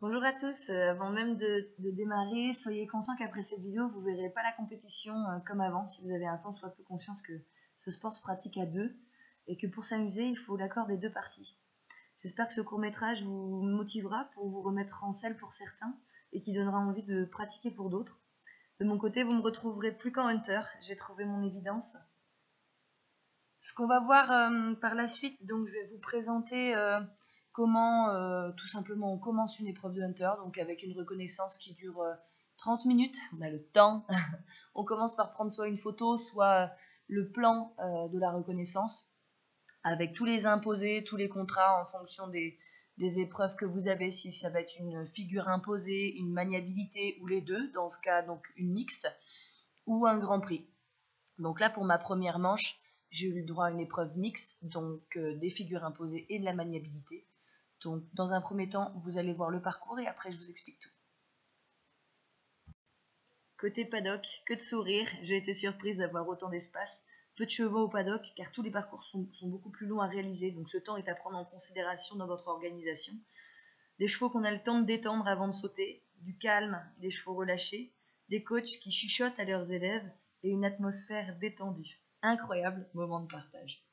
Bonjour à tous, avant même de démarrer, soyez conscients qu'après cette vidéo, vous ne verrez pas la compétition comme avant, si vous avez un tant soit peu conscience que ce sport se pratique à deux, et que pour s'amuser, il faut l'accord des deux parties. J'espère que ce court-métrage vous motivera pour vous remettre en selle pour certains, et qui donnera envie de pratiquer pour d'autres. De mon côté, vous me retrouverez plus qu'en hunter, j'ai trouvé mon évidence. Ce qu'on va voir par la suite, donc je vais vous présenter comment tout simplement on commence une épreuve de hunter, donc avec une reconnaissance qui dure 30 minutes, on a le temps. On commence par prendre soit une photo, soit le plan de la reconnaissance, avec tous les imposés, tous les contrats en fonction des épreuves que vous avez, si ça va être une figure imposée, une maniabilité ou les deux, dans ce cas donc une mixte, ou un grand prix. Donc là pour ma première manche, j'ai eu le droit à une épreuve mixte, donc des figures imposées et de la maniabilité. Donc dans un premier temps, vous allez voir le parcours et après je vous explique tout. Côté paddock, que de sourire, j'ai été surprise d'avoir autant d'espace. Peu de chevaux au paddock car tous les parcours sont beaucoup plus longs à réaliser, donc ce temps est à prendre en considération dans votre organisation. Des chevaux qu'on a le temps de détendre avant de sauter, du calme, des chevaux relâchés, des coachs qui chuchotent à leurs élèves et une atmosphère détendue. Incroyable moment de partage.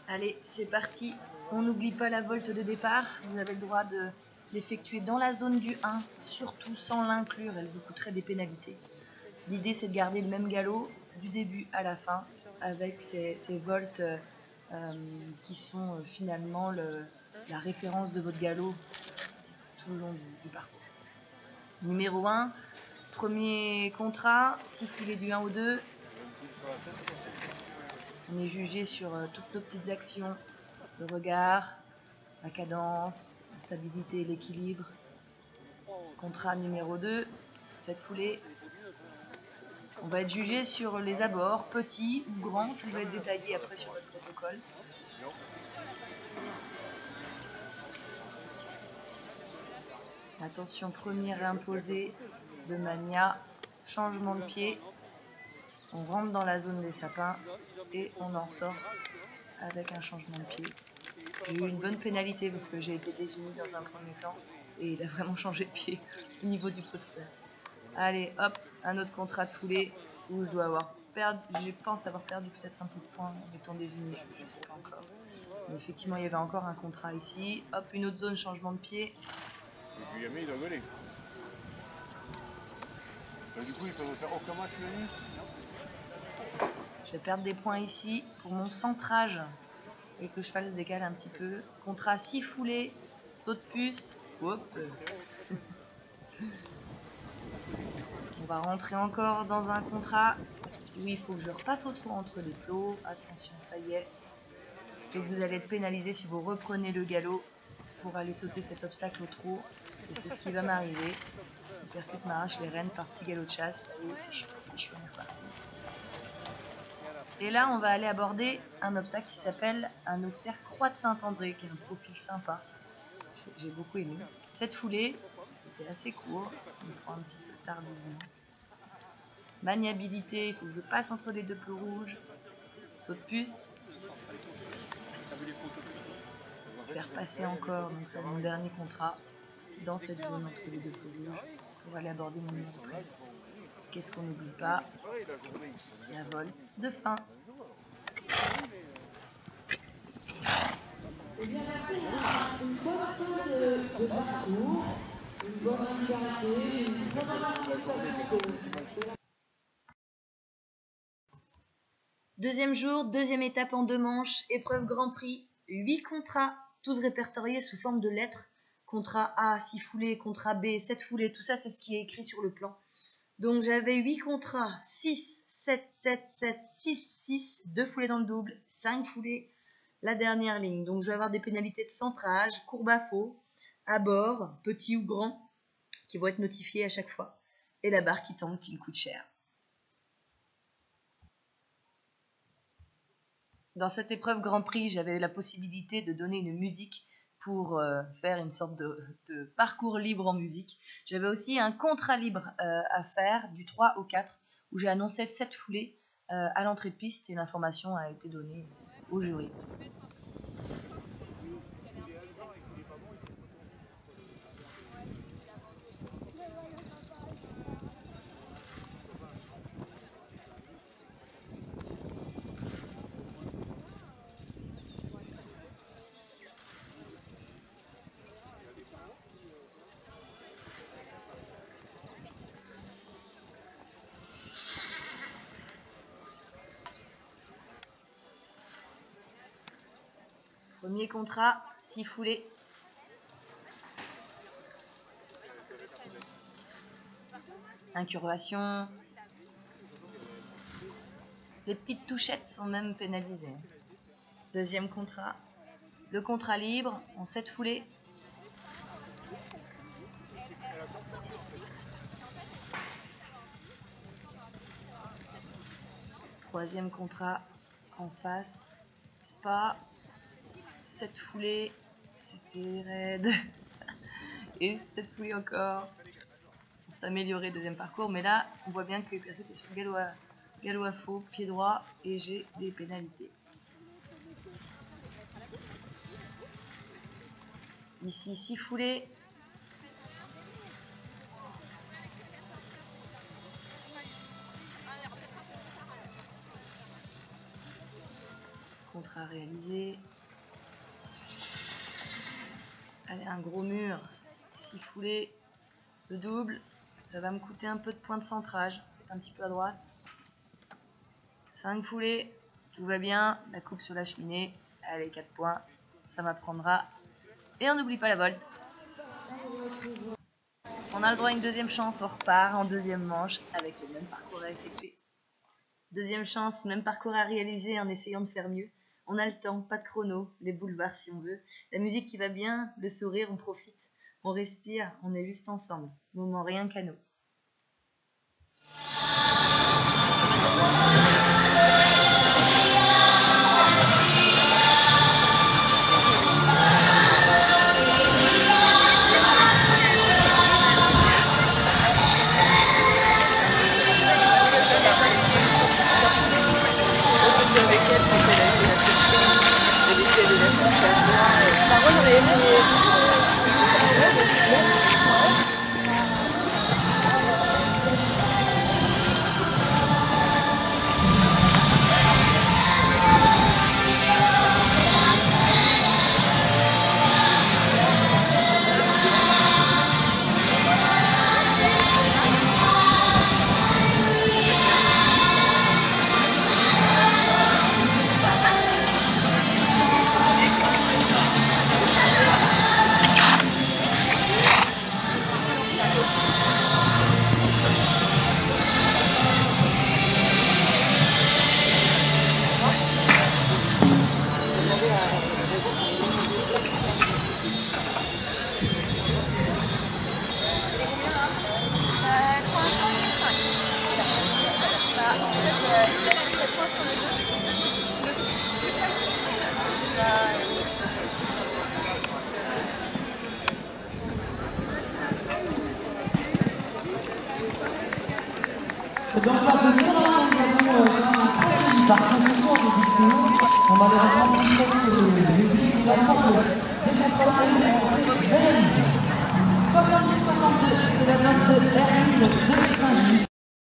Allez, c'est parti. On n'oublie pas la volte de départ. Vous avez le droit de l'effectuer dans la zone du 1, surtout sans l'inclure, elle vous coûterait des pénalités. L'idée, c'est de garder le même galop du début à la fin, avec ces voltes qui sont finalement la référence de votre galop tout le long du parcours. Numéro 1, premier contrat, siffler du 1 au 2. On est jugé sur toutes nos petites actions, le regard, la cadence, la stabilité et l'équilibre. Contrat numéro 2, cette foulée. On va être jugé sur les abords, petits ou grands, qui va être détaillé après sur votre protocole. Attention, première imposée de Mania, changement de pied. On rentre dans la zone des sapins et on en ressort avec un changement de pied. J'ai eu une bonne pénalité parce que j'ai été désunie dans un premier temps et il a vraiment changé de pied au niveau du coup de feu. Allez, hop, un autre contrat de foulée où je dois avoir perdu, je pense avoir perdu peut-être un peu de points en étant désunie, je ne sais pas encore. Mais effectivement, il y avait encore un contrat ici. Hop, une autre zone, changement de pied. Et puis, il doit voler. Du coup, il peut faire aucun match la nuit. Je vais perdre des points ici pour mon centrage et que le cheval se décale un petit peu. Contrat 6 foulées, saut de puce. Hop. On va rentrer encore dans un contrat où il faut que je repasse au trot entre les plots. Attention, ça y est. Et vous allez être pénalisé si vous reprenez le galop pour aller sauter cet obstacle au trot. Et c'est ce qui va m'arriver. Le percute m'arrache les rênes par petit galop de chasse. Et je suis reparti. Et là, on va aller aborder un obstacle qui s'appelle un auxerre Croix de Saint-André, qui a un profil sympa. J'ai beaucoup aimé. Cette foulée, c'était assez court, il me prend un petit peu tardivement. Maniabilité, il faut que je passe entre les deux plots rouges. Saut de puce. Faire passer encore, donc c'est mon dernier contrat, dans cette zone entre les deux plots rouges, pour aller aborder mon numéro 13. Qu'est-ce qu'on n'oublie pas? La volte de fin. Une bonne pause de parcours, une bonne régularité, une bonne. Deuxième jour, deuxième étape en 2 manches, épreuve Grand Prix, 8 contrats, tous répertoriés sous forme de lettres. Contrat A, 6 foulées, contrat B, 7 foulées, tout ça c'est ce qui est écrit sur le plan. Donc j'avais 8 contrats, 6, 7, 7, 7, 6, 6, 2 foulées dans le double, 5 foulées, la dernière ligne. Donc je vais avoir des pénalités de centrage, courbe à faux, à bord, petit ou grand, qui vont être notifiées à chaque fois. Et la barre qui tombe, qui me coûte cher. Dans cette épreuve Grand Prix, j'avais la possibilité de donner une musique pour faire une sorte de parcours libre en musique. J'avais aussi un contrat libre à faire du 3 au 4 où j'ai annoncé 7 foulées à l'entrée de piste et l'information a été donnée au jury. Premier contrat, 6 foulées. Incurvation. Les petites touchettes sont même pénalisées. Deuxième contrat. Le contrat libre en 7 foulées. Troisième contrat en face. Spa. 7 foulées, c'était raide. Et 7 foulées encore. On s'améliorait deuxième parcours, mais là, on voit bien que les personnes étaient sur galop à faux, pied droit, et j'ai des pénalités. Ici, 6 foulées. Contrat réalisé. Allez, un gros mur, 6 foulées, le double, ça va me coûter un peu de points de centrage, c'est un petit peu à droite. 5 foulées, tout va bien, la coupe sur la cheminée, allez 4 points, ça m'apprendra. Et on n'oublie pas la volte. On a le droit à une deuxième chance, on repart en deuxième manche avec le même parcours à effectuer. Deuxième chance, même parcours à réaliser en essayant de faire mieux. On a le temps, pas de chrono, les boulevards si on veut. La musique qui va bien, le sourire, on profite. On respire, on est juste ensemble. Moment rien qu'à nous. Donc, parvenir, nous avons un très joli parcours ce soir de vidéo. On va malheureusement le but de la force de réaliser. 70-62, c'est la note de RL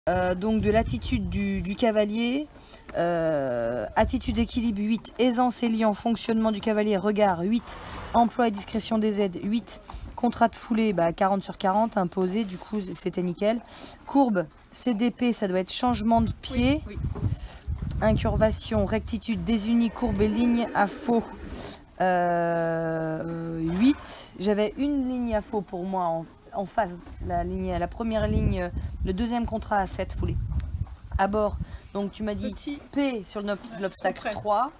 2005. Donc de l'attitude du cavalier, attitude équilibre 8, aisance et liant, fonctionnement du cavalier, regard 8, emploi et discrétion des aides 8, contrat de foulée 40 sur 40, imposé, du coup c'était nickel. Courbe, CDP, ça doit être changement de pied, oui. Incurvation, rectitude, désunie, courbe et ligne à faux 8, j'avais une ligne à faux pour moi en face, la première ligne, le deuxième contrat à 7 foulées. À bord, donc tu m'as dit petit. P sur l'obstacle 3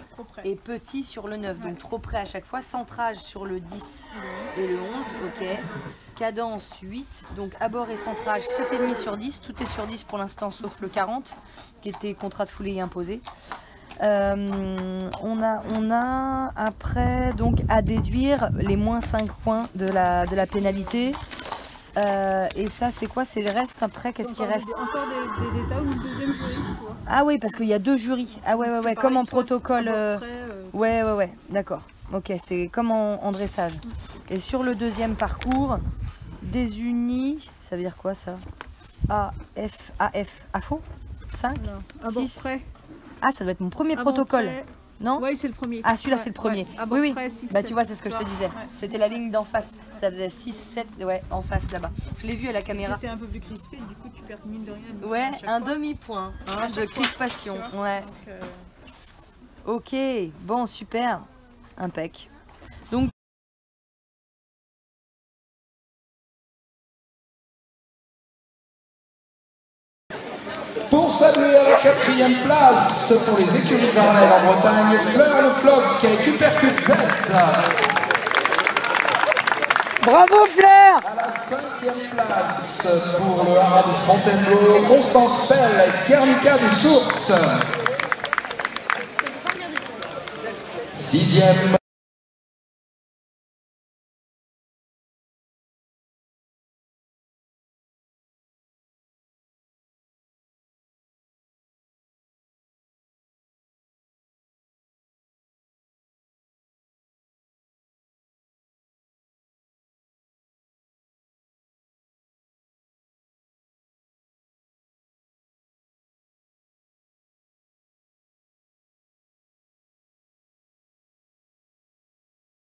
et petit sur le 9, ouais. Donc trop près à chaque fois. Centrage sur le 10 et le 11, ok. Cadence 8, donc à bord et centrage 7,5 sur 10, tout est sur 10 pour l'instant sauf le 40 qui était contrat de foulée imposé. On a après donc à déduire les moins 5 points de la pénalité. Et ça c'est quoi? C'est le reste après, qu'est-ce qui reste? Encore des détails ou le deuxième jury, tu vois. Ah oui, parce qu'il y a 2 jurys. Ah ouais, comme en protocole. Ouais, d'accord. Ok, c'est comme en dressage. Et sur le deuxième parcours, désunis, ça veut dire quoi ça? AF, 5, 6. Ah, ça doit être mon premier protocole. Non? Oui, c'est le premier. Ah, celui-là, c'est le premier. Ouais. Oui. Près, 6, bah, 7. tu vois, c'est ce que je te disais. Ouais. C'était la ligne d'en face. Ça faisait 6, 7, ouais, en face là-bas. Je l'ai vu à la caméra. C'était un peu plus crispé, du coup, tu perds mine de rien. Ouais, un demi-point de crispation. Ouais. Donc, ok, bon, super. Impec. Donc, pour saluer à la 4e place pour les écuries Garnel en Bretagne, Fleur Le Floc avec Hypercute 7. bravo Fleur! À la 5e place pour le haras de Fontainebleau, Constance Pell avec Guernica des Sources. 6e